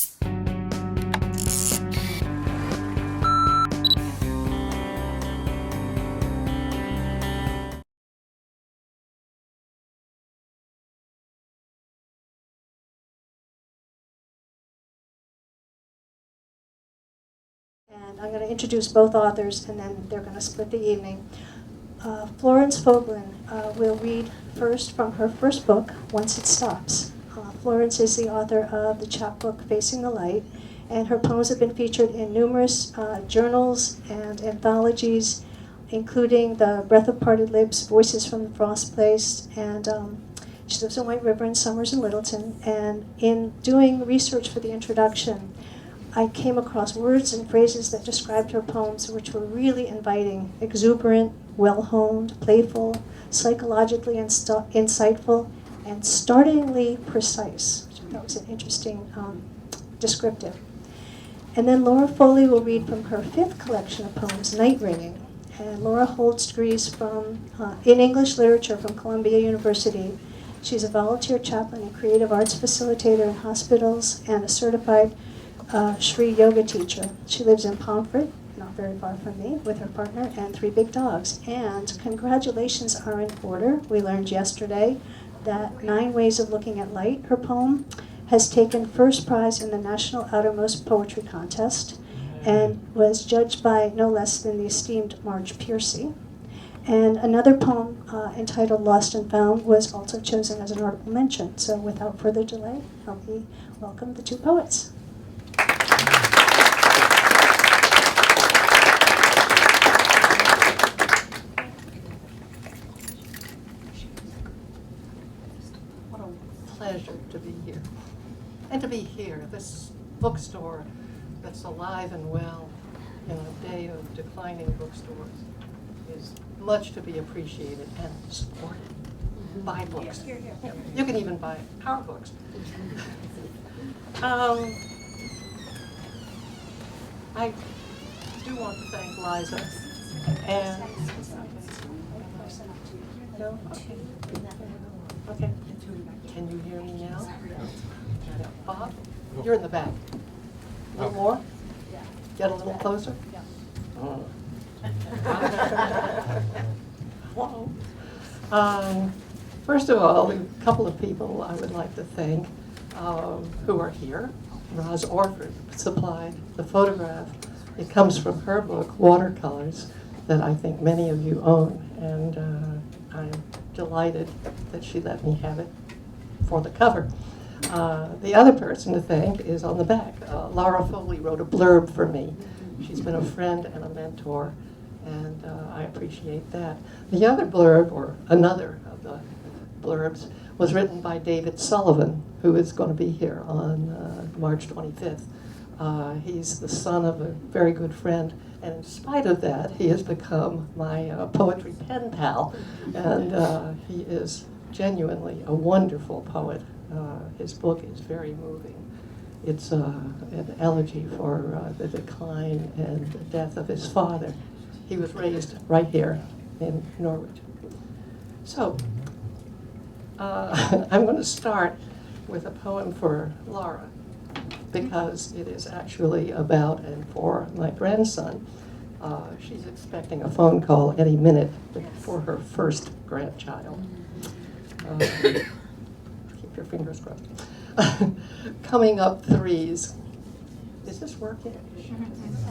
And I'm going to introduce both authors, and then they're going to split the evening. Florence Fogelin will read first from her first book, Once It Stops. Florence is the author of the chapbook Facing the Light, and her poems have been featured in numerous journals and anthologies, including The Breath of Parted Lips, Voices from the Frost Place, and she lives in White River and Summers in Littleton. And in doing research for the introduction, I came across words and phrases that described her poems, which were really inviting: exuberant, well-honed, playful, psychologically insightful, and startlingly precise, which I thought was an interesting descriptive. And then Laura Foley will read from her fifth collection of poems, Night Ringing. And Laura holds degrees in English literature from Columbia University. She's a volunteer chaplain and creative arts facilitator in hospitals and a certified Shri yoga teacher. She lives in Pomfret, not very far from me, with her partner and 3 big dogs. And congratulations are in order. We learned yesterday that 9 Ways of Looking at Light, her poem, has taken first prize in the National Outermost Poetry Contest and was judged by no less than the esteemed Marge Piercy. And another poem entitled Lost and Found was also chosen as an honorable mention. So without further delay, help me welcome the 2 poets. Pleasure to be here. And to be here, this bookstore that's alive and well in a day of declining bookstores is much to be appreciated and supported. Buy books. You can even buy our books. I do want to thank Liza and no? Okay. Can you hear me now? Bob, you're in the back. A little more? Get a little closer? Oh. Whoa. First of all, a couple of people I would like to thank who are here. Roz Orford supplied the photograph. It comes from her book, Watercolors, that I think many of you own, and I'm delighted that she let me have it for the cover. The other person to thank is on the back. Laura Foley wrote a blurb for me. She's been a friend and a mentor, and I appreciate that. The other blurb, or another of the blurbs, was written by David Sullivan, who is going to be here on March 25th. He's the son of a very good friend, and in spite of that, he has become my poetry pen pal, and he is genuinely a wonderful poet. His book is very moving. It's an elegy for the decline and the death of his father. He was raised right here in Norwich. So, I'm going to start with a poem for Laura, because it is actually about and for my grandson. She's expecting a phone call any minute for her first grandchild. Keep your fingers crossed. Coming up 3s. Is this working?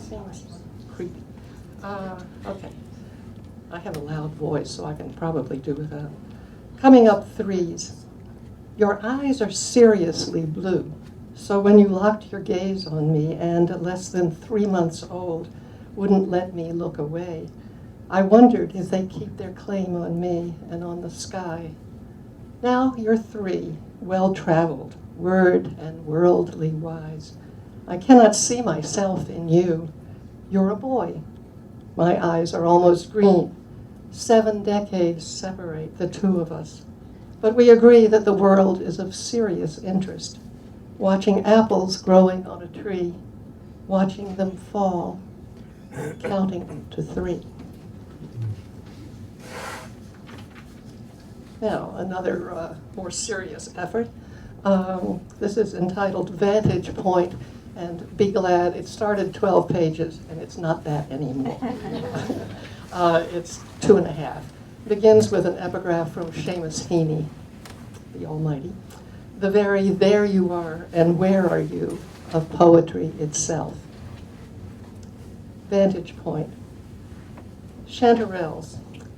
Seems creepy. Okay. I have a loud voice, so I can probably do without. Coming up 3s. Your eyes are seriously blue. So when you locked your gaze on me and, less than 3 months old, wouldn't let me look away, I wondered if they keep their claim on me and on the sky. Now you're 3, well-traveled, word and worldly wise. I cannot see myself in you. You're a boy. My eyes are almost green. 7 decades separate the 2 of us. But we agree that the world is of serious interest. Watching apples growing on a tree, watching them fall, counting to 3. Now, another more serious effort. This is entitled Vantage Point, and be glad it started 12 pages, and it's not that anymore. It's 2.5. It begins with an epigraph from Seamus Heaney, the Almighty. The very there you are and where are you of poetry itself. Vantage Point. Chanterelles.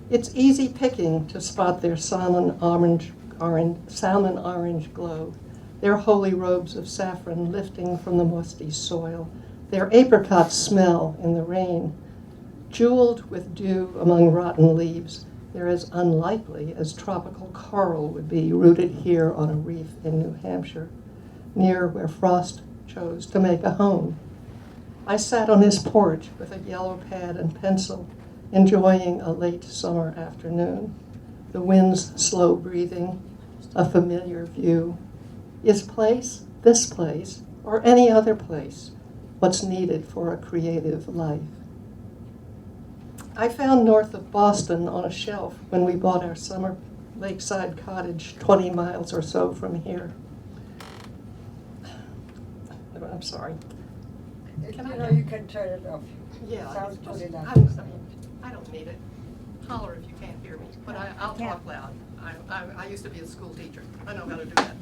It's easy picking to spot their salmon orange glow, their holy robes of saffron lifting from the musty soil, their apricot smell in the rain. Jeweled with dew among rotten leaves, they're as unlikely as tropical coral would be rooted here on a reef in New Hampshire, near where frost chose to make a home. I sat on his porch with a yellow pad and pencil, enjoying a late summer afternoon, the wind's slow breathing, a familiar view. Is this place, or any other place, what's needed for a creative life? I found north of Boston on a shelf when we bought our summer lakeside cottage 20 miles or so from here. I'm sorry. You can turn it off. Yeah. Sounds good enough. I don't need it. Holler if you can't hear me, but I'll talk loud. I used to be a school teacher. I know how to do that.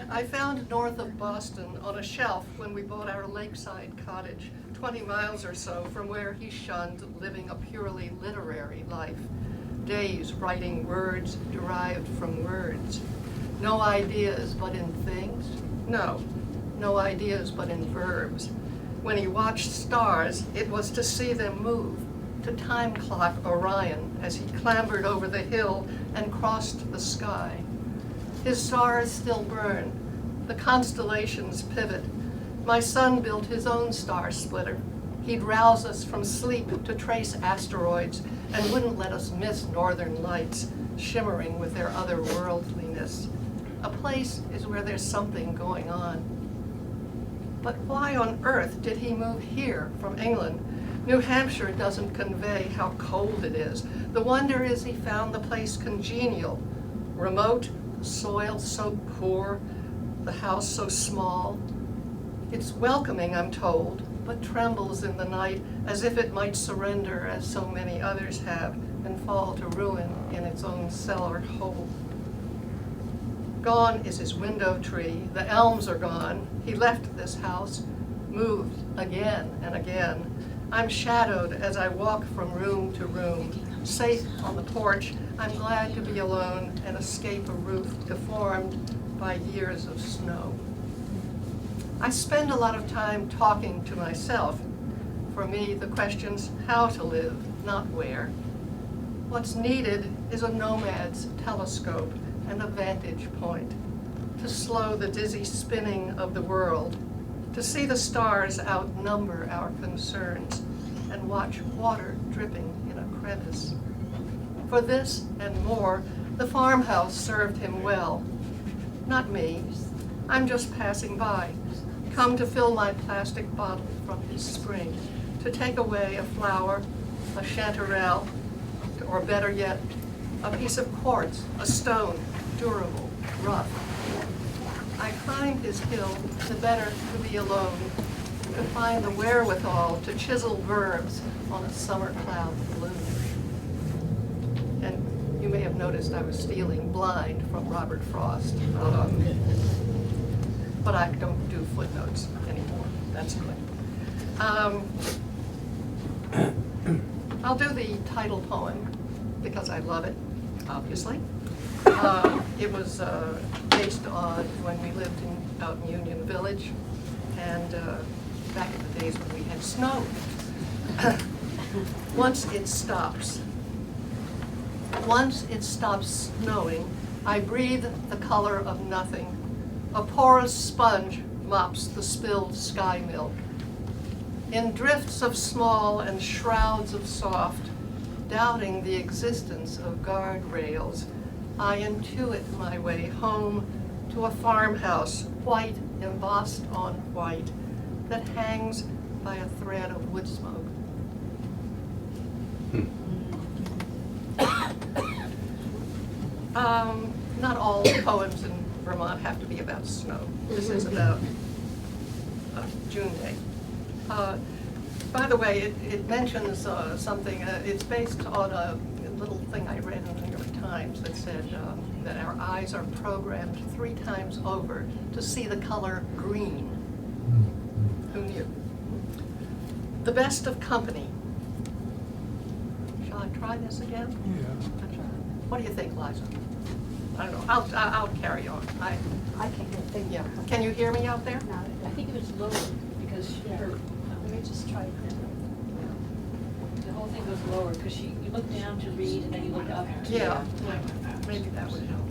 I found north of Boston on a shelf when we bought our lakeside cottage, 20 miles or so from where he shunned living a purely literary life. Days writing words derived from words. No ideas but in things? No ideas but in verbs. When he watched stars, it was to see them move, to time clock Orion as he clambered over the hill and crossed the sky. His stars still burn, the constellations pivot. My son built his own star splitter. He'd rouse us from sleep to trace asteroids and wouldn't let us miss northern lights, shimmering with their otherworldliness. A place is where there's something going on. But why on earth did he move here from England? New Hampshire doesn't convey how cold it is. The wonder is he found the place congenial, remote, the soil so poor, the house so small. It's welcoming, I'm told, but trembles in the night as if it might surrender as so many others have and fall to ruin in its own cellar hole. Gone is his window tree, the elms are gone. He left this house, moved again and again. I'm shadowed as I walk from room to room. Safe on the porch, I'm glad to be alone and escape a roof deformed by years of snow. I spend a lot of time talking to myself. For me, the question's how to live, not where. What's needed is a nomad's telescope and a vantage point to slow the dizzy spinning of the world, to see the stars outnumber our concerns and watch water dripping in a crevice. For this and more, the farmhouse served him well. Not me. I'm just passing by, come to fill my plastic bottle from his spring, to take away a flower, a chanterelle, or better yet, a piece of quartz, a stone, durable, rough. I climbed his hill the better to be alone, to find the wherewithal to chisel verbs on a summer cloud blue. And you may have noticed I was stealing Blind from Robert Frost. But I don't do footnotes anymore. That's good. I'll do the title poem because I love it, obviously. It was based on when we lived out in Union Village, and back in the days when we had snow. Once it stops snowing, I breathe the color of nothing. A porous sponge mops the spilled sky milk. In drifts of small and shrouds of soft, doubting the existence of guardrails, I intuit my way home to a farmhouse, white embossed on white, that hangs by a thread of wood smoke. Not all poems in Vermont have to be about snow. This is about June day. By the way, it mentions something. It's based on a little thing I read in the New York Times that said that our eyes are programmed 3 times over to see the color green. Who knew? The best of company. Shall I try this again? Yeah. What do you think, Liza? I don't know. I'll carry on. I can't hear a thing. Yeah. Can you hear me out there? No, I think it was lower because her, let me just try it. the whole thing goes lower because you look down to read and then you look up. to- Yeah. Maybe that would help.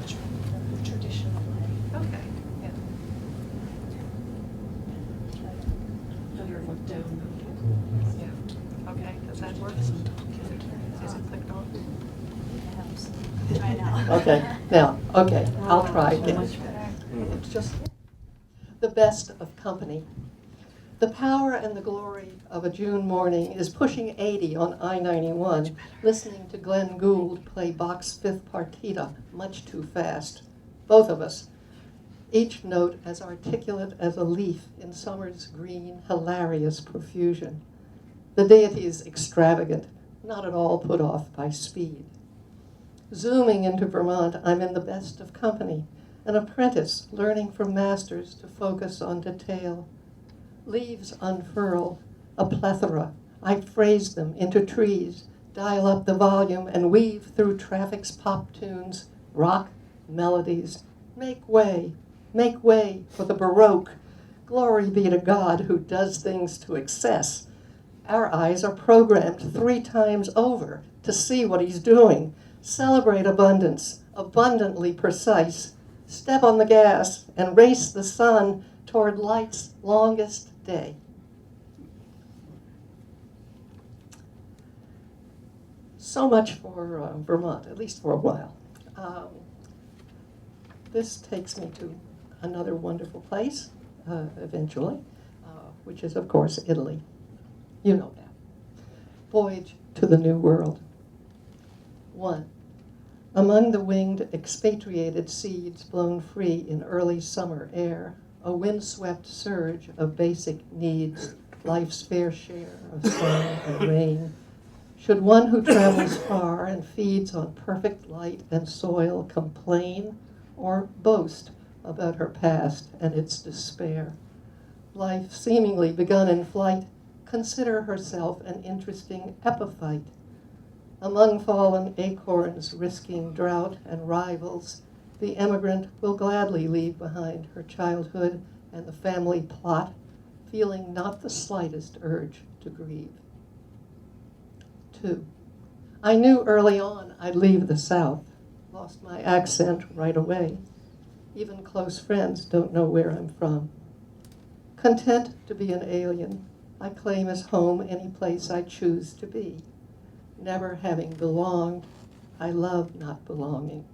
The traditional way. Okay. Yeah. Put her look down. Yeah. Okay. Does that work? Is it clicked on? It helps. I know. Okay. Now, okay. I'll try again. Much better. It's just the best of company. The power and the glory of a June morning is pushing 80 on I-91, listening to Glenn Gould play Bach's Fifth Partita much too fast. Both of us. Each note as articulate as a leaf in summer's green, hilarious profusion. The deity is extravagant, not at all put off by speed. Zooming into Vermont, I'm in the best of company, an apprentice learning from masters to focus on detail. Leaves unfurl, a plethora. I phrase them into trees, dial up the volume, and weave through traffic's pop tunes, rock melodies. Make way for the Baroque. Glory be to God who does things to excess. Our eyes are programmed 3 times over to see what he's doing. Celebrate abundance, abundantly precise. Step on the gas and race the sun toward light's longest day. So much for Vermont, at least for a while. This takes me to another wonderful place, eventually, which is, of course, Italy. You know that. Voyage to the New World. 1. Among the winged, expatriated seeds blown free in early summer air, a windswept surge of basic needs, life's fair share of sun and rain. Should one who travels far and feeds on perfect light and soil complain or boast about her past and its despair? Life seemingly begun in flight, consider herself an interesting epiphyte. Among fallen acorns risking drought and rivals, the emigrant will gladly leave behind her childhood and the family plot, feeling not the slightest urge to grieve. 2. I knew early on I'd leave the South, lost my accent right away. Even close friends don't know where I'm from. Content to be an alien, I claim as home any place I choose to be. Never having belonged, I love not belonging.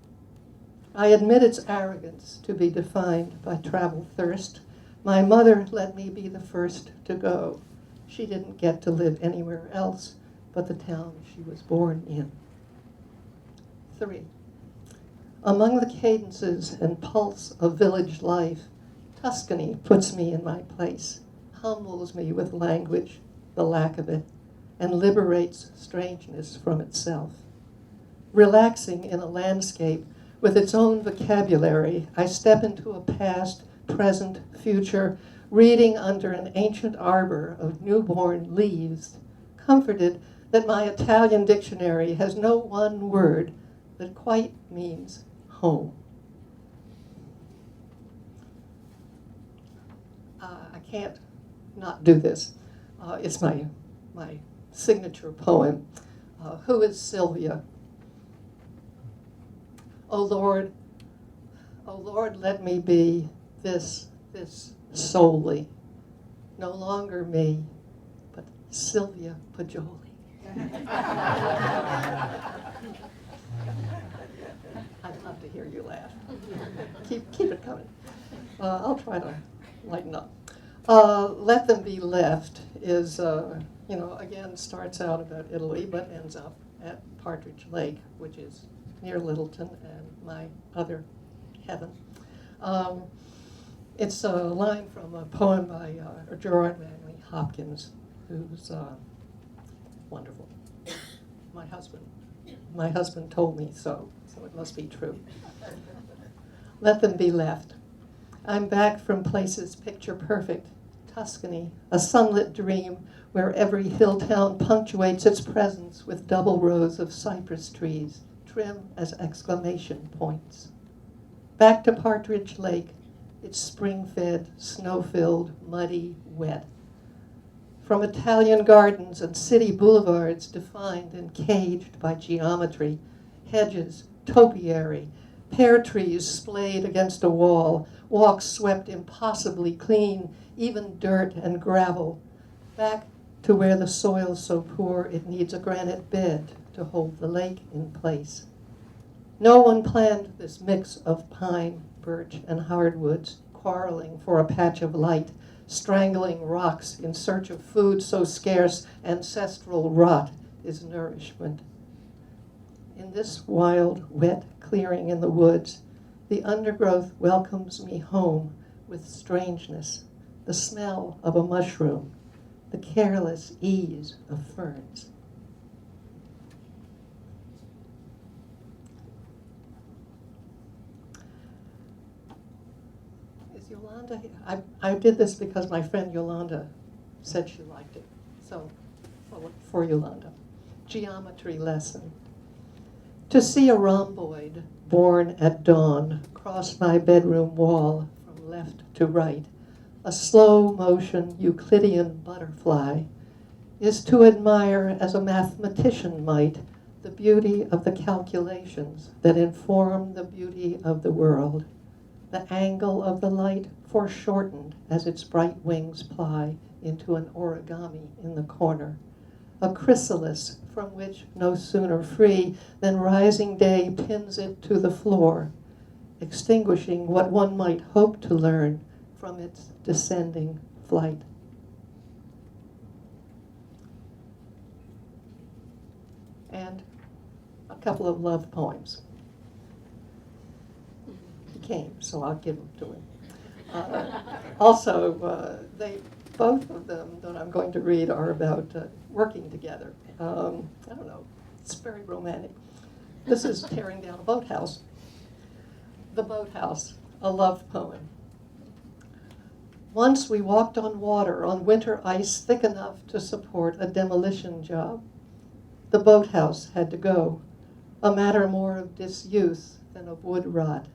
I admit its arrogance to be defined by travel thirst. My mother let me be the first to go. She didn't get to live anywhere else but the town she was born in. 3. Among the cadences and pulse of village life, Tuscany puts me in my place, humbles me with language, the lack of it, and liberates strangeness from itself. Relaxing in a landscape with its own vocabulary, I step into a past, present, future, reading under an ancient arbor of newborn leaves, comforted that my Italian dictionary has no one word that quite means home. I can't not do this. It's my signature poem. Who is Sylvia? O Lord, let me be this solely, no longer me, but Sylvia Pajoli. I'd love to hear you laugh. Keep it coming. I'll try to lighten up. Let Them Be Left is, again, starts out about Italy, but ends up at Partridge Lake, which is near Littleton, and my other heaven. It's a line from a poem by Gerard Manley Hopkins, who's wonderful. My husband told me so it must be true. Let them be left. I'm back from places picture perfect. Tuscany, a sunlit dream where every hill town punctuates its presence with double rows of cypress trees, trim as exclamation points. Back to Partridge Lake, it's spring-fed, snow-filled, muddy, wet. From Italian gardens and city boulevards defined and caged by geometry, hedges, topiary, pear trees splayed against a wall, walks swept impossibly clean, even dirt and gravel, back to where the soil's so poor it needs a granite bed to hold the lake in place. No one planned this mix of pine, birch, and hardwoods, quarreling for a patch of light, strangling rocks in search of food so scarce ancestral rot is nourishment. In this wild, wet clearing in the woods, the undergrowth welcomes me home with strangeness, the smell of a mushroom, the careless ease of ferns. Is Yolanda here? I did this because my friend Yolanda said she liked it. So, for Yolanda. Geometry lesson. To see a rhomboid born at dawn cross my bedroom wall from left to right, a slow motion Euclidean butterfly, is to admire as a mathematician might the beauty of the calculations that inform the beauty of the world, the angle of the light foreshortened as its bright wings ply into an origami in the corner, a chrysalis from which no sooner free than rising day pins it to the floor, extinguishing what one might hope to learn from its descending flight. And a couple of love poems. He came, so I'll give them to him. Both of them that I'm going to read are about working together. I don't know, it's very romantic. This is Tearing Down a Boathouse. The Boathouse, a love poem. Once we walked on water on winter ice thick enough to support a demolition job. The boathouse had to go, a matter more of disuse than of wood rot.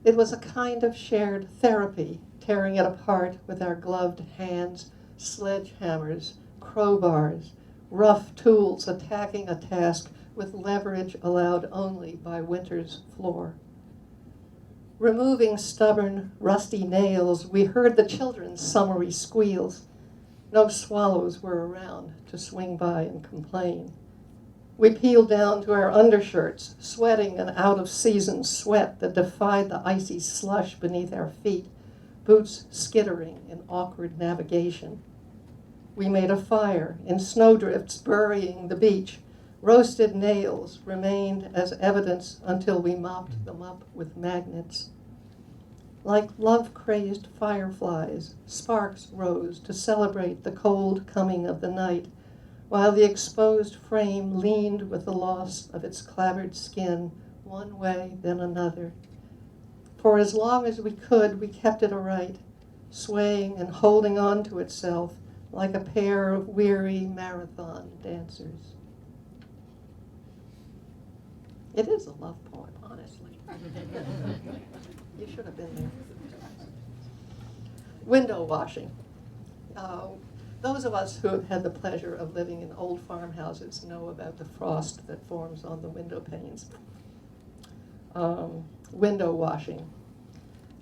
It was a kind of shared therapy, tearing it apart with our gloved hands, sledgehammers, crowbars, rough tools attacking a task with leverage allowed only by winter's floor. Removing stubborn, rusty nails, we heard the children's summery squeals. No swallows were around to swing by and complain. We peeled down to our undershirts, sweating an out-of-season sweat that defied the icy slush beneath our feet, boots skittering in awkward navigation. We made a fire in snowdrifts burying the beach. Roasted nails remained as evidence until we mopped them up with magnets. Like love-crazed fireflies, sparks rose to celebrate the cold coming of the night, while the exposed frame leaned with the loss of its clabbered skin, one way then another. For as long as we could, we kept it aright, swaying and holding on to itself like a pair of weary marathon dancers. It is a love poem, honestly. You should have been there. Window washing. Those of us who have had the pleasure of living in old farmhouses know about the frost that forms on the window panes. Window washing.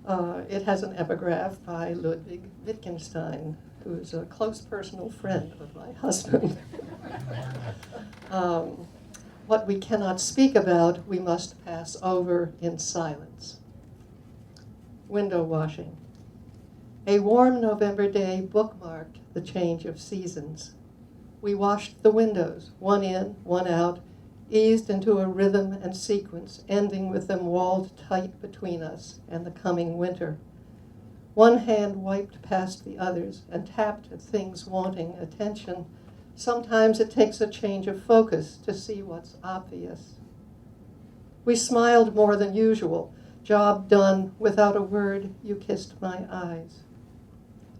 It has an epigraph by Ludwig Wittgenstein, who is a close personal friend of my husband. What we cannot speak about, we must pass over in silence. Window washing. A warm November day bookmarked the change of seasons. We washed the windows, one in, one out, eased into a rhythm and sequence, ending with them walled tight between us and the coming winter. One hand wiped past the others and tapped at things wanting attention. Sometimes it takes a change of focus to see what's obvious. We smiled more than usual. Job done. Without a word, you kissed my eyes.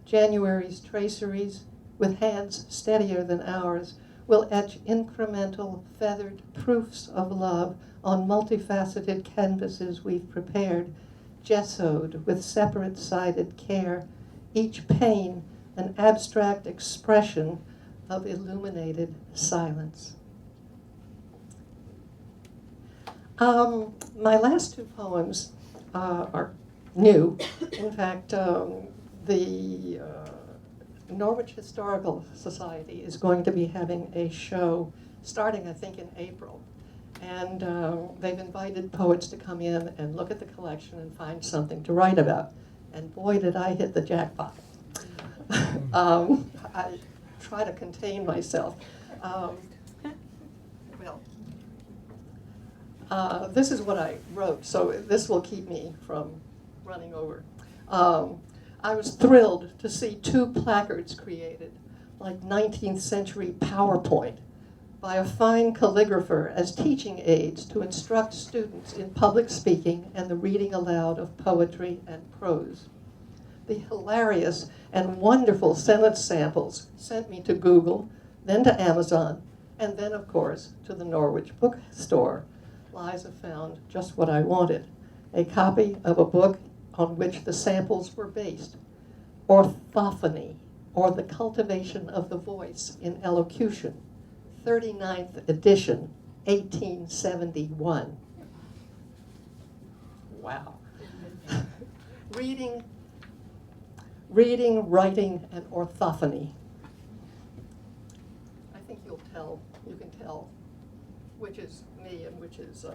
January's traceries, with hands steadier than ours, will etch incremental, feathered proofs of love on multifaceted canvases we've prepared, gessoed with separate-sided care, each pane an abstract expression of illuminated silence. My last two poems are new. In fact, the Norwich Historical Society is going to be having a show starting, I think, in April. And they've invited poets to come in and look at the collection and find something to write about. And boy, did I hit the jackpot. I try to contain myself. This is what I wrote, so this will keep me from running over. I was thrilled to see 2 placards created, like 19th century PowerPoint, by a fine calligrapher as teaching aids to instruct students in public speaking and the reading aloud of poetry and prose. The hilarious and wonderful sentence samples sent me to Google, then to Amazon, and then, of course, to the Norwich Bookstore. Liza found just what I wanted, a copy of a book on which the samples were based, Orthophony, or the Cultivation of the Voice in Elocution, 39th edition, 1871. Wow. Reading, writing, and orthophony. I think you can tell which is me and which is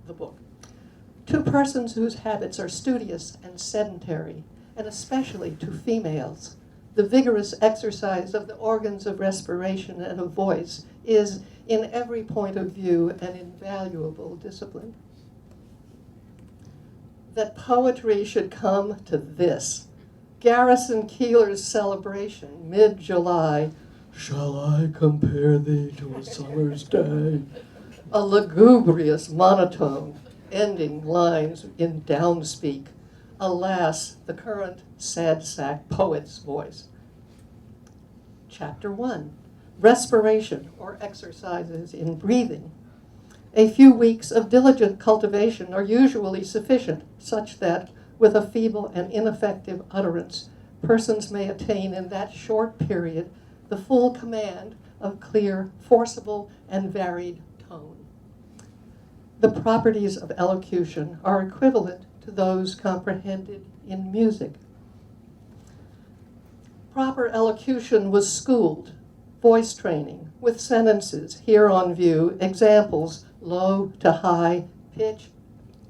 the book. 2 persons whose habits are studious and sedentary, and especially to females. The vigorous exercise of the organs of respiration and of voice is, in every point of view, an invaluable discipline. That poetry should come to this. Garrison Keillor's celebration, mid-July, "Shall I compare thee to a summer's day?" A lugubrious monotone, ending lines in downspeak. Alas, the current sad sack poet's voice. Chapter 1, respiration or exercises in breathing. A few weeks of diligent cultivation are usually sufficient, such that, with a feeble and ineffective utterance, persons may attain in that short period the full command of clear, forcible, and varied tone. The properties of elocution are equivalent to those comprehended in music. Proper elocution was schooled, voice training, with sentences, here on view, examples, low to high, pitch,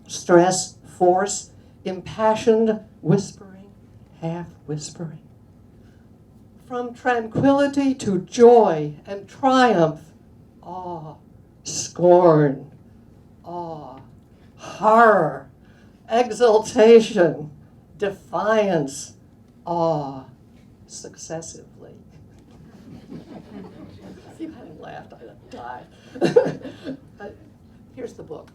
stress, force, impassioned, whispering, half whispering. From tranquility to joy and triumph, awe, scorn, awe, horror, exultation, defiance, awe, successively. If you hadn't laughed, I'd have died. Here's the book.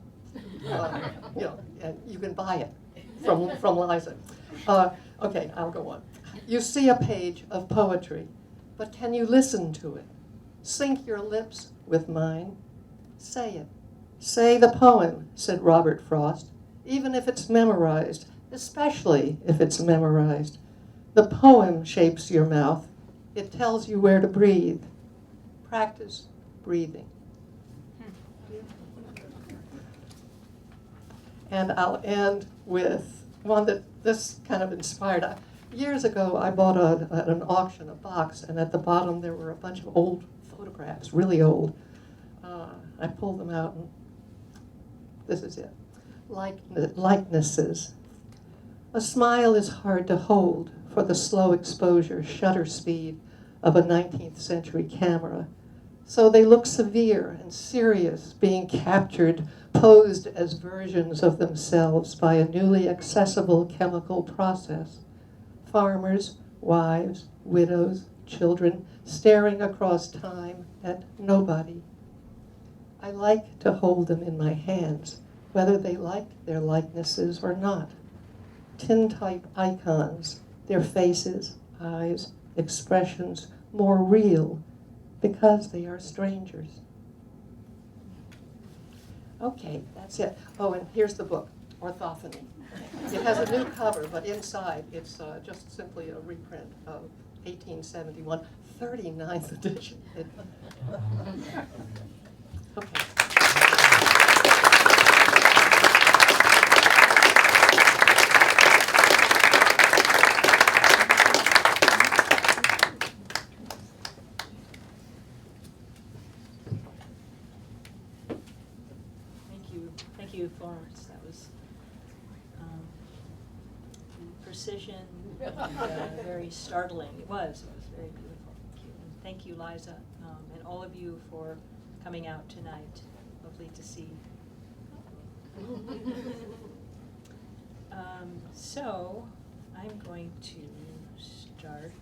And you can buy it from Liza. Okay, I'll go on. You see a page of poetry, but can you listen to it? Sync your lips with mine. Say it. Say the poem, said Robert Frost, even if it's memorized, especially if it's memorized. The poem shapes your mouth. It tells you where to breathe. Practice breathing. And I'll end with one that this kind of inspired. Years ago, I bought at an auction a box, and at the bottom there were a bunch of old photographs, really old. I pulled them out, and this is it. Likenesses. A smile is hard to hold for the slow exposure, shutter speed of a 19th century camera. So they look severe and serious, being captured, posed as versions of themselves by a newly accessible chemical process. Farmers, wives, widows, children, staring across time at nobody. I like to hold them in my hands, whether they like their likenesses or not. Tin-type icons, their faces, eyes, expressions more real because they are strangers. Okay, that's it. Oh, and here's the book, Orthophony. It has a new cover, but inside it's just simply a reprint of 1871, 39th edition. Okay. Thank you, Florence. That was precision, very startling. It was very beautiful. Thank you. And thank you, Liza, and all of you for coming out tonight. Lovely to see. So I'm going to start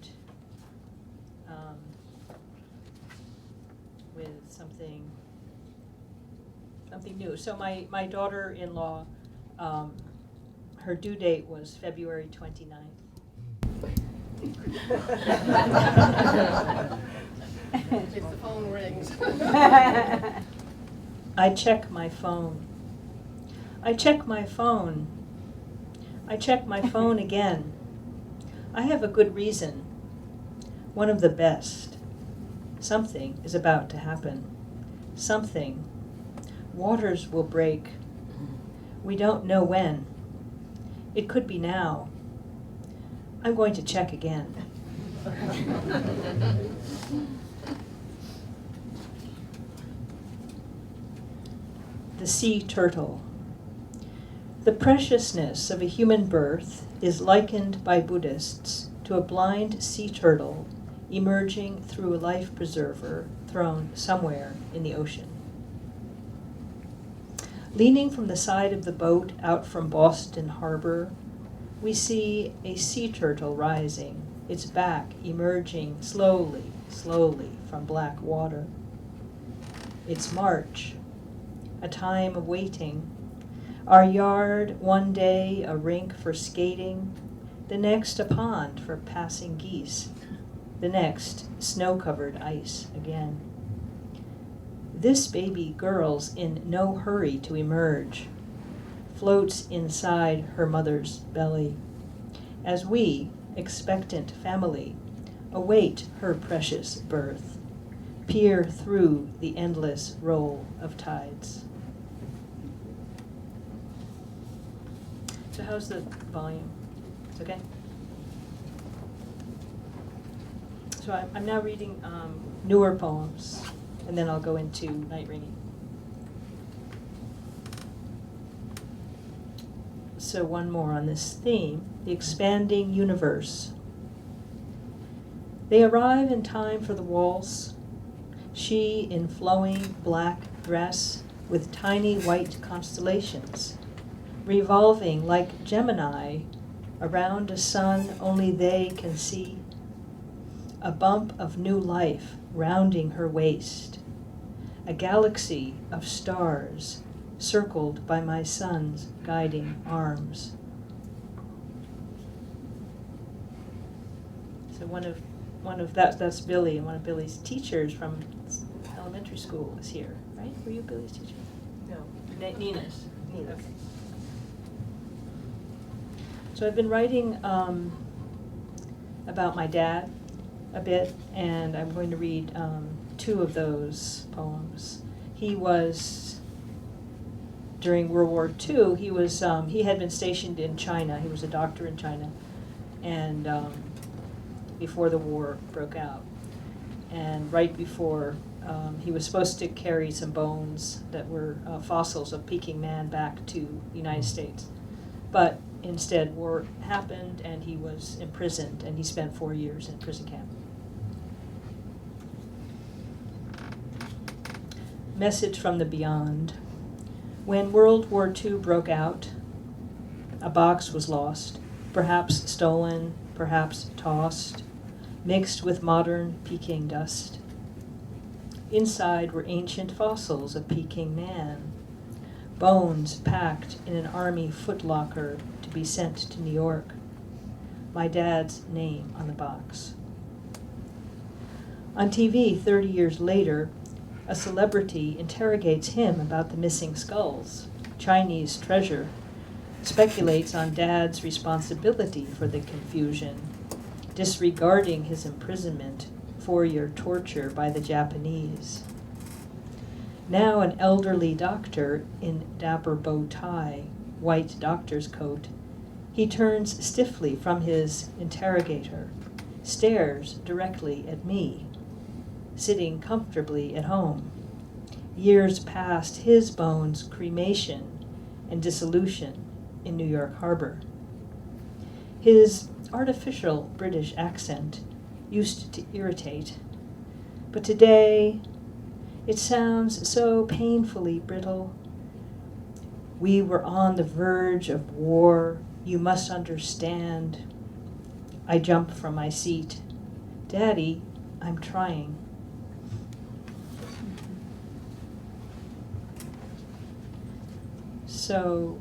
with something new. So my daughter-in-law, her due date was February 29th. If the phone rings. I check my phone. I check my phone. I check my phone again. I have a good reason. One of the best. Something is about to happen. Something. Waters will break. We don't know when. It could be now. I'm going to check again. The sea turtle. The preciousness of a human birth is likened by Buddhists to a blind sea turtle emerging through a life preserver thrown somewhere in the ocean. Leaning from the side of the boat out from Boston Harbor, we see a sea turtle rising, its back emerging slowly, slowly from black water. It's March, a time of waiting. Our yard, one day a rink for skating, the next a pond for passing geese, the next snow-covered ice again. This baby girl's in no hurry to emerge, floats inside her mother's belly, as we, expectant family, await her precious birth, peer through the endless roll of tides. So how's the volume? It's okay? So I'm now reading newer poems, and then I'll go into night reading. So one more on this theme, the expanding universe. They arrive in time for the waltz, she in flowing black dress with tiny white constellations, revolving like Gemini around a sun only they can see, a bump of new life rounding her waist, a galaxy of stars circled by my son's guiding arms. So that's Billy, and one of Billy's teachers from elementary school is here, right? Were you Billy's teacher? No. Nina's. Nina's. Okay. So I've been writing about my dad a bit, and I'm going to read two of those poems. He was, during World War II, he had been stationed in China. He was a doctor in China, and before the war broke out. And right before, he was supposed to carry some bones that were fossils of Peking man back to the United States. But instead, war happened, and he was imprisoned, and he spent 4 years in a prison camp. Message from the Beyond. When World War II broke out, a box was lost, perhaps stolen, perhaps tossed, mixed with modern Peking dust. Inside were ancient fossils of Peking man, bones packed in an army footlocker to be sent to New York. My dad's name on the box. On TV 30 years later, a celebrity interrogates him about the missing skulls, Chinese treasure, speculates on Dad's responsibility for the confusion, disregarding his imprisonment, 4-year torture by the Japanese. Now an elderly doctor in dapper bow tie, white doctor's coat, he turns stiffly from his interrogator, stares directly at me, sitting comfortably at home. Years past his bones' cremation and dissolution in New York Harbor. His artificial British accent used to irritate, but today it sounds so painfully brittle. We were on the verge of war, you must understand. I jump from my seat. Daddy, I'm trying. So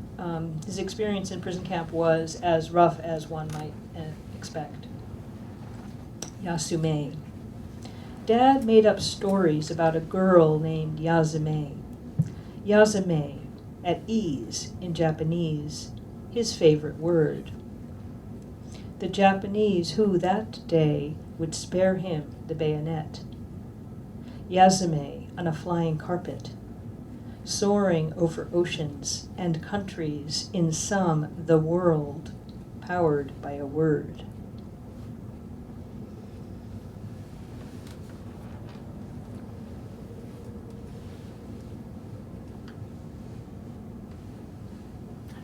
his experience in prison camp was as rough as one might expect. Yasume. Dad made up stories about a girl named Yasume. Yasume, at ease in Japanese, his favorite word. The Japanese who that day would spare him the bayonet. Yasume on a flying carpet, soaring over oceans and countries in some the world, powered by a word.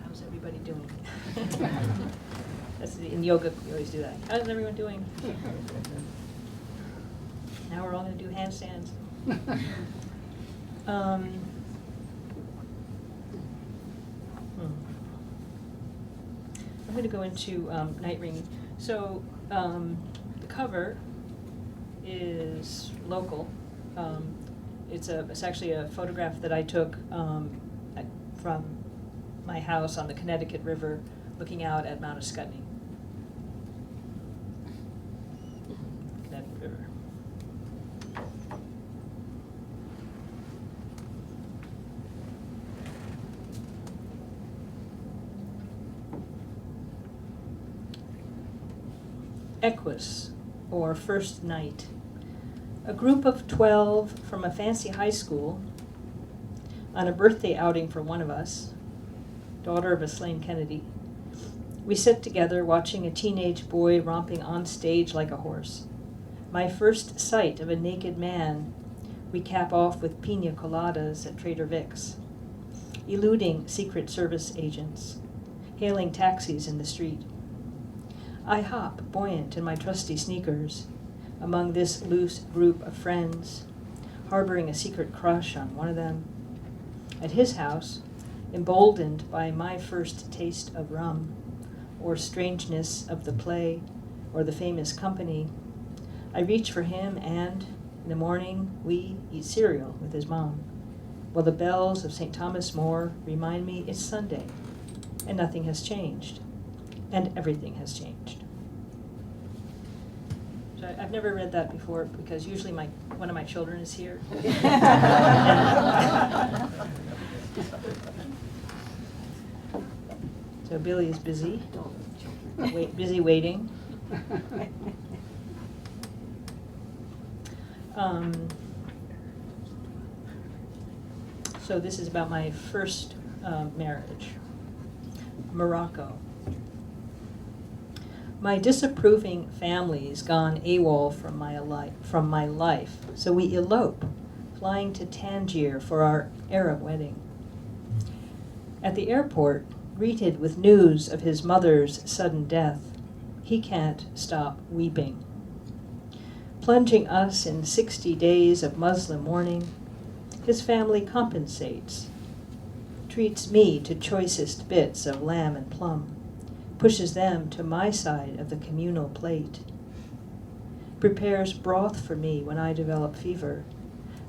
How's everybody doing? In yoga, we always do that. How's everyone doing? Now we're all going to do handstands. I'm going to go into night ringing. So the cover is local. It's actually a photograph that I took from my house on the Connecticut River, looking out at Mount Ascutney. Connecticut River. Equus, or First Night. A group of 12 from a fancy high school on a birthday outing for one of us, daughter of a slain Kennedy. We sit together watching a teenage boy romping on stage like a horse. My first sight of a naked man we cap off with pina coladas at Trader Vic's, eluding Secret Service agents, hailing taxis in the street. I hop, buoyant in my trusty sneakers, among this loose group of friends, harboring a secret crush on one of them. At his house, emboldened by my first taste of rum, or strangeness of the play, or the famous company, I reach for him and, in the morning, we eat cereal with his mom, while the bells of St. Thomas More remind me it's Sunday, and nothing has changed. And everything has changed. So I've never read that before because usually one of my children is here. So Billy is busy waiting. So this is about my first marriage. Morocco. My disapproving family's gone AWOL from my life, so we elope, flying to Tangier for our Arab wedding. At the airport, greeted with news of his mother's sudden death, he can't stop weeping. Plunging us in 60 days of Muslim mourning, His family compensates, treats me to choicest bits of lamb and plum, pushes them to my side of the communal plate, prepares broth for me when I develop fever,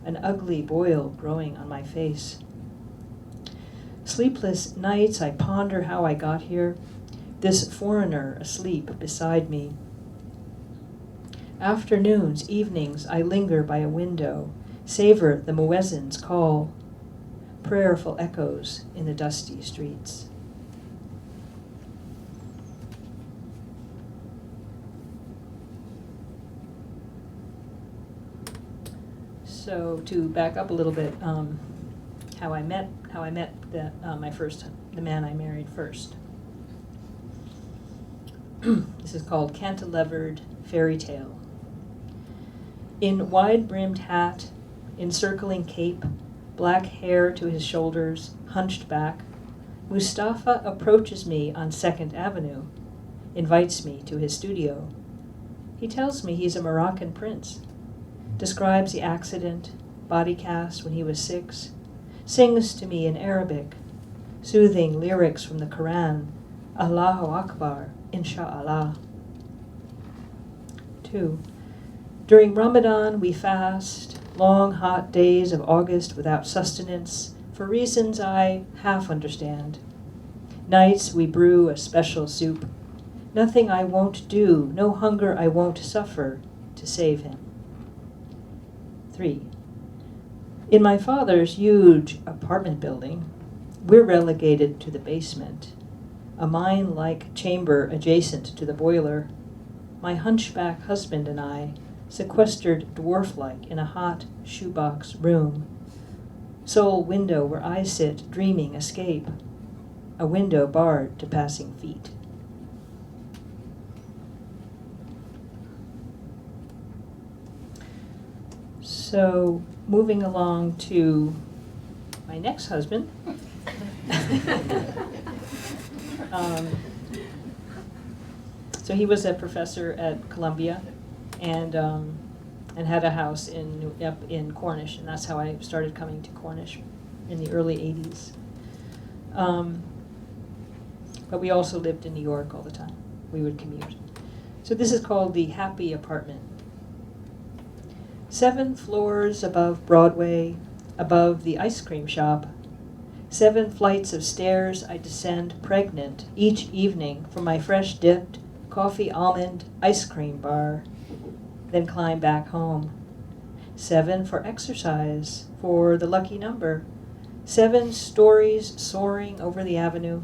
an ugly boil growing on my face. Sleepless nights I ponder how I got here, this foreigner asleep beside me. Afternoons, evenings, I linger by a window, savor the muezzin's call, prayerful echoes in the dusty streets. So to back up a little bit, how I met the man I married first. This is called Cantilevered Fairy Tale. In wide-brimmed hat, encircling cape, black hair to his shoulders, hunched back, Mustafa approaches me on 2nd Avenue, invites me to his studio. He tells me he's a Moroccan prince, describes the accident, body cast when he was 6, sings to me in Arabic, soothing lyrics from the Quran, Allahu Akbar, Insha'Allah. 2. During Ramadan, we fast, long hot days of August without sustenance, for reasons I half understand. Nights we brew a special soup, nothing I won't do, no hunger I won't suffer to save him. 3. In my father's huge apartment building, we're relegated to the basement, a mine-like chamber adjacent to the boiler. My hunchback husband and I, sequestered dwarf-like in a hot shoebox room. Sole window where I sit dreaming escape, a window barred to passing feet. So, moving along to my next husband. So he was a professor at Columbia, and had a house up in Cornish, and that's how I started coming to Cornish in the early 80s. But we also lived in New York all the time. We would commute. So this is called the Happy Apartment. 7 floors above Broadway, above the ice cream shop. 7 flights of stairs I descend pregnant each evening from my fresh dipped coffee almond ice cream bar, then climb back home. 7 for exercise, for the lucky number. 7 stories soaring over the avenue.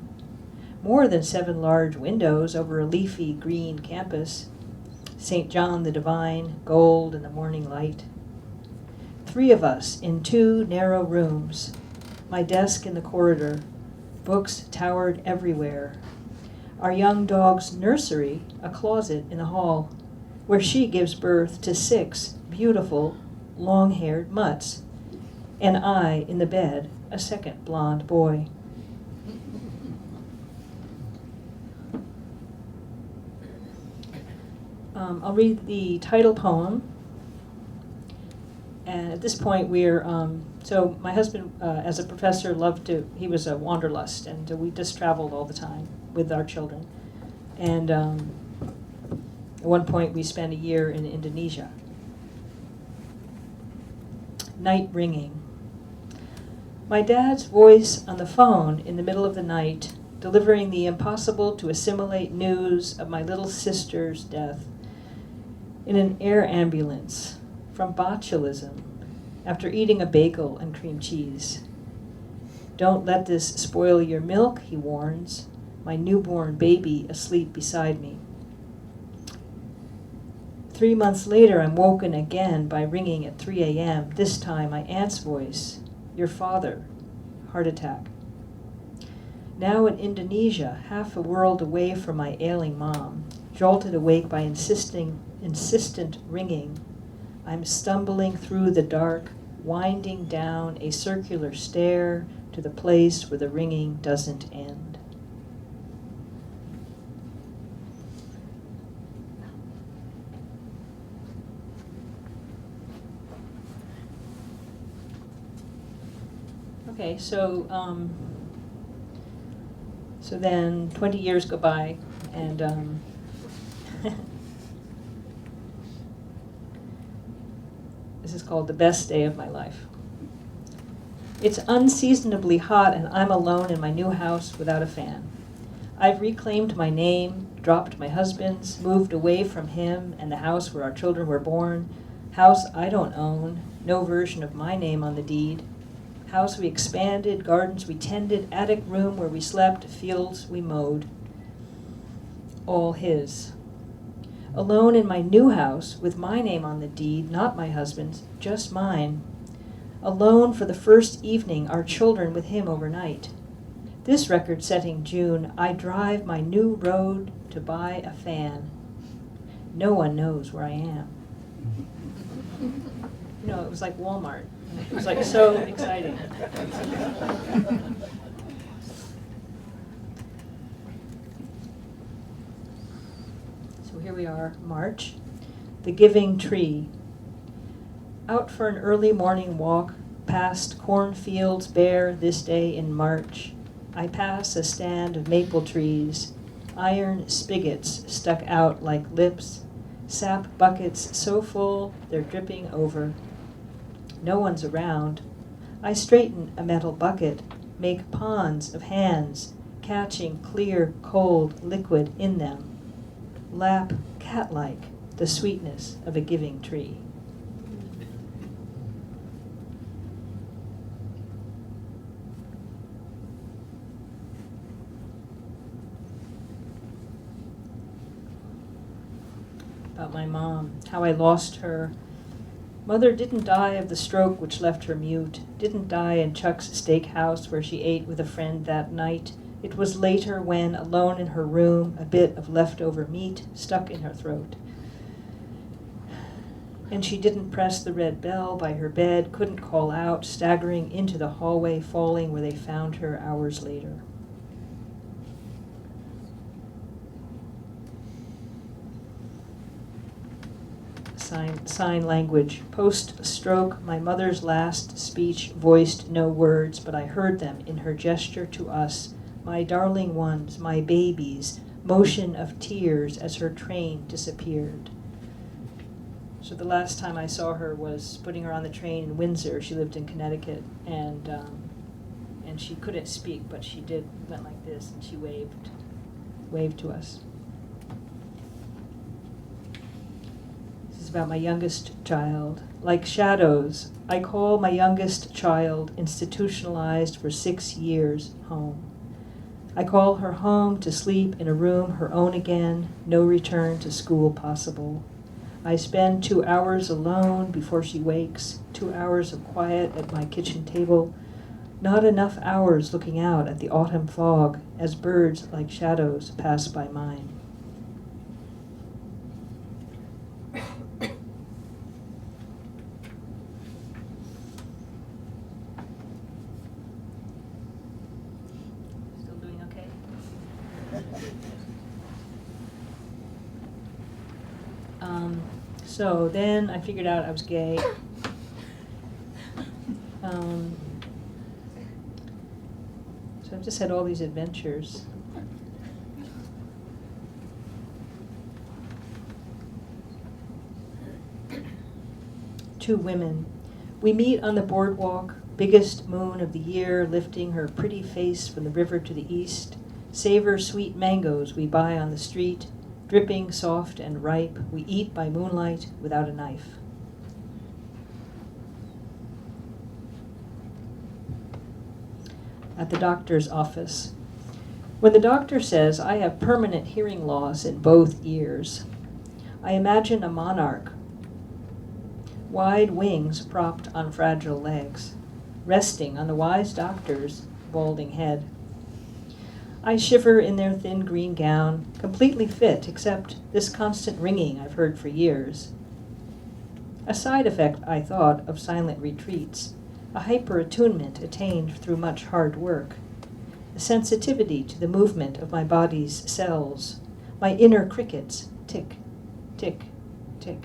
More than 7 large windows over a leafy green campus. St. John the Divine, gold in the morning light. 3 of us in 2 narrow rooms. My desk in the corridor. Books towered everywhere. Our young dog's nursery, a closet in the hall, where she gives birth to 6 beautiful, long-haired mutts, and I, in the bed, a second blonde boy. I'll read the title poem. And at this point, so my husband, as a professor, he was a wanderlust, and we just traveled all the time with our children. And at one point, we spent a year in Indonesia. Night ringing. My dad's voice on the phone in the middle of the night, delivering the impossible to assimilate news of my little sister's death in an air ambulance from botulism after eating a bagel and cream cheese. Don't let this spoil your milk, he warns, my newborn baby asleep beside me. 3 months later, I'm woken again by ringing at 3 a.m., this time my aunt's voice, your father, heart attack. Now in Indonesia, half a world away from my ailing mom, jolted awake by insistent ringing, I'm stumbling through the dark, winding down a circular stair to the place where the ringing doesn't end. Okay, so so then 20 years go by, and this is called The Best Day of My Life. It's unseasonably hot, and I'm alone in my new house without a fan. I've reclaimed my name, dropped my husband's, moved away from him and the house where our children were born, house I don't own, no version of my name on the deed, house we expanded, gardens we tended, attic room where we slept, fields we mowed. All his. Alone in my new house, with my name on the deed, not my husband's, just mine. Alone for the first evening, our children with him overnight. This record-setting June, I drive my new road to buy a fan. No one knows where I am. You know, it was like Walmart. It was like so exciting. So here we are, March. The Giving Tree. Out for an early morning walk, past cornfields bare this day in March. I pass a stand of maple trees, iron spigots stuck out like lips, sap buckets so full they're dripping over. No one's around. I straighten a metal bucket, make ponds of hands, catching clear, cold liquid in them. Lap cat-like the sweetness of a giving tree. About my mom, how I lost her. Mother didn't die of the stroke which left her mute, didn't die in Chuck's steakhouse where she ate with a friend that night. It was later when, alone in her room, a bit of leftover meat stuck in her throat. And she didn't press the red bell by her bed, couldn't call out, staggering into the hallway, falling where they found her hours later. Sign language. Post-stroke, my mother's last speech voiced no words, but I heard them in her gesture to us, my darling ones, my babies, motion of tears as her train disappeared. So the last time I saw her was putting her on the train in Windsor. She lived in Connecticut, and she couldn't speak, but she went like this, and she waved to us. About my youngest child. Like shadows, I call my youngest child, institutionalized for 6 years, home. I call her home to sleep in a room her own again, no return to school possible. I spend 2 hours alone before she wakes, 2 hours of quiet at my kitchen table, not enough hours looking out at the autumn fog as birds like shadows pass by mine. So then I figured out I was gay. So I've just had all these adventures. Two women. We meet on the boardwalk, biggest moon of the year, lifting her pretty face from the river to the east. Savor sweet mangoes we buy on the street. Dripping, soft, and ripe, we eat by moonlight without a knife. At the doctor's office. When the doctor says, I have permanent hearing loss in both ears, I imagine a monarch, wide wings propped on fragile legs, resting on the wise doctor's balding head. I shiver in their thin green gown, completely fit, except this constant ringing I've heard for years. A side effect, I thought, of silent retreats, a hyper-attunement attained through much hard work, a sensitivity to the movement of my body's cells, my inner crickets, tick, tick, tick.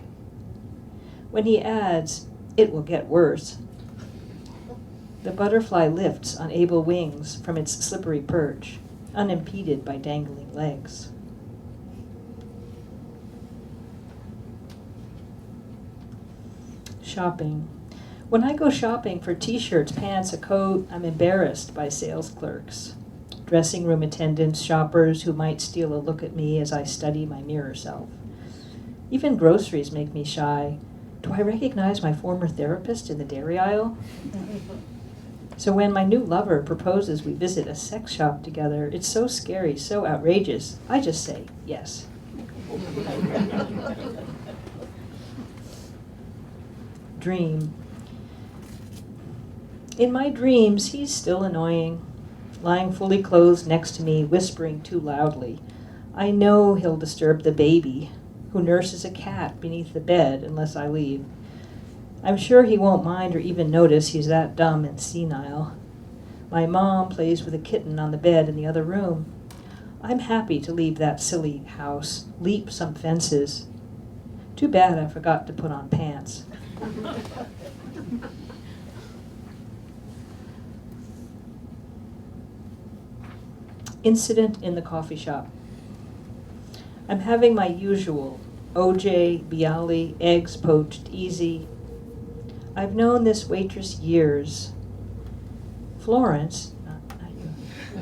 When he adds, it will get worse, The butterfly lifts on able wings from its slippery perch, unimpeded by dangling legs. Shopping. When I go shopping for t-shirts, pants, a coat, I'm embarrassed by sales clerks, dressing room attendants, shoppers who might steal a look at me as I study my mirror self. Even groceries make me shy. Do I recognize my former therapist in the dairy aisle? So when my new lover proposes we visit a sex shop together, it's so scary, so outrageous, I just say yes. Dream. In my dreams, he's still annoying, lying fully clothed next to me, whispering too loudly. I know he'll disturb the baby, who nurses a cat beneath the bed unless I leave. I'm sure he won't mind or even notice he's that dumb and senile. My mom plays with a kitten on the bed in the other room. I'm happy to leave that silly house, leap some fences. Too bad I forgot to put on pants. Incident in the coffee shop. I'm having my usual OJ, Bialy, eggs poached easy. I've known this waitress years. Florence, not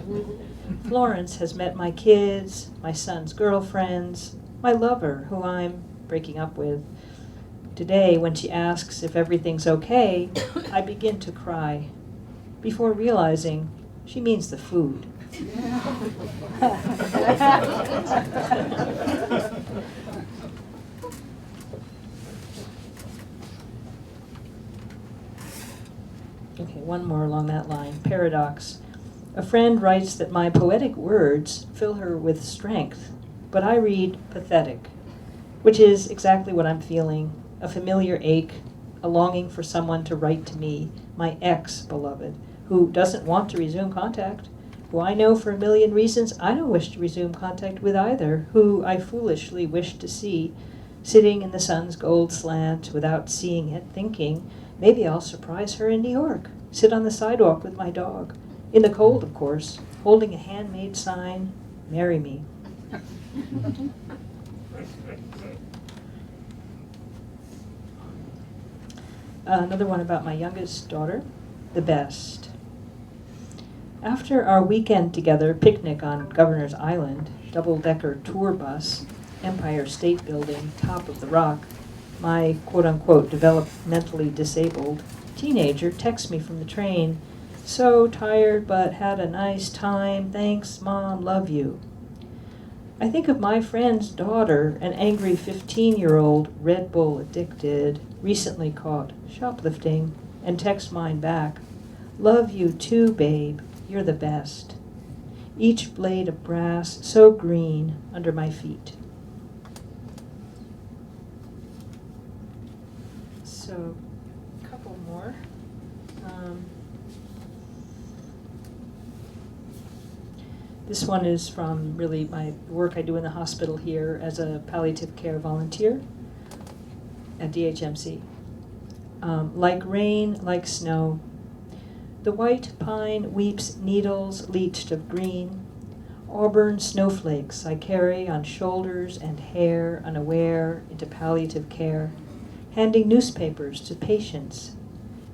you. Florence has met my kids, my son's girlfriends, my lover, who I'm breaking up with. Today, when she asks if everything's okay, I begin to cry, before realizing she means the food. Okay, one more along that line. Paradox. A friend writes that my poetic words fill her with strength, but I read pathetic, which is exactly what I'm feeling. A familiar ache, a longing for someone to write to me, my ex-beloved, who doesn't want to resume contact, who I know for a million reasons I don't wish to resume contact with either, who I foolishly wish to see, sitting in the sun's gold slant without seeing it, thinking, maybe I'll surprise her in New York, sit on the sidewalk with my dog, in the cold, of course, holding a handmade sign, marry me. Another one about my youngest daughter, the best. After our weekend together picnic on Governor's Island, double-decker tour bus, Empire State Building, top of the rock, my quote-unquote developmentally disabled teenager texts me from the train, so tired but had a nice time, thanks, Mom, love you. I think of my friend's daughter, an angry 15-year-old Red Bull addicted, recently caught shoplifting, and text mine back, love you too, babe, you're the best. Each blade of brass so green under my feet. So, a couple more. This one is from really my work I do in the hospital here as a palliative care volunteer at DHMC. Like rain, like snow, the white pine weeps needles leached of green, auburn snowflakes I carry on shoulders and hair unaware into palliative care, handing newspapers to patients.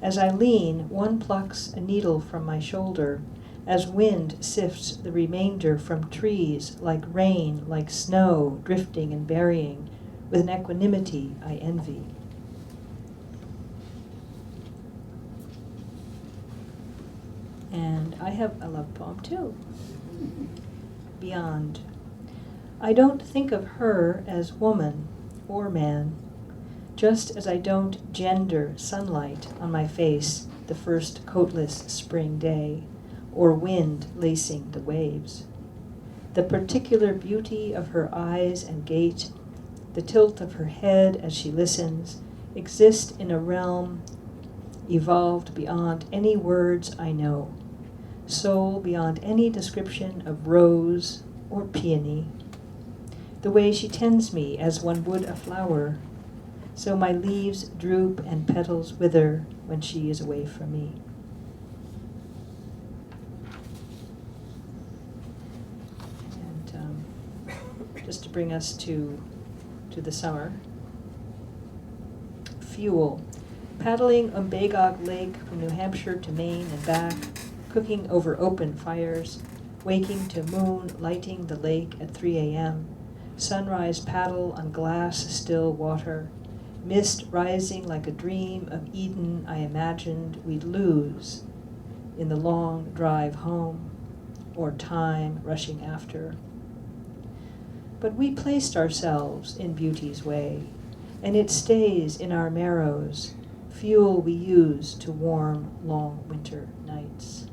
As I lean, one plucks a needle from my shoulder, as wind sifts the remainder from trees, like rain, like snow, drifting and burying, with an equanimity I envy. And I have a love poem too. Beyond. I don't think of her as woman or man, just as I don't gender sunlight on my face the first coatless spring day, or wind lacing the waves. The particular beauty of her eyes and gait, the tilt of her head as she listens, exist in a realm evolved beyond any words I know, soul beyond any description of rose or peony. The way she tends me as one would a flower, so my leaves droop and petals wither when she is away from me. just to bring us to the summer. Fuel. Paddling Umbagog Lake from New Hampshire to Maine and back, cooking over open fires, waking to moon lighting the lake at 3 a.m., sunrise paddle on glass still water, mist rising like a dream of Eden I imagined we'd lose in the long drive home, or time rushing after. But we placed ourselves in beauty's way, and it stays in our marrows, fuel we use to warm long winter nights.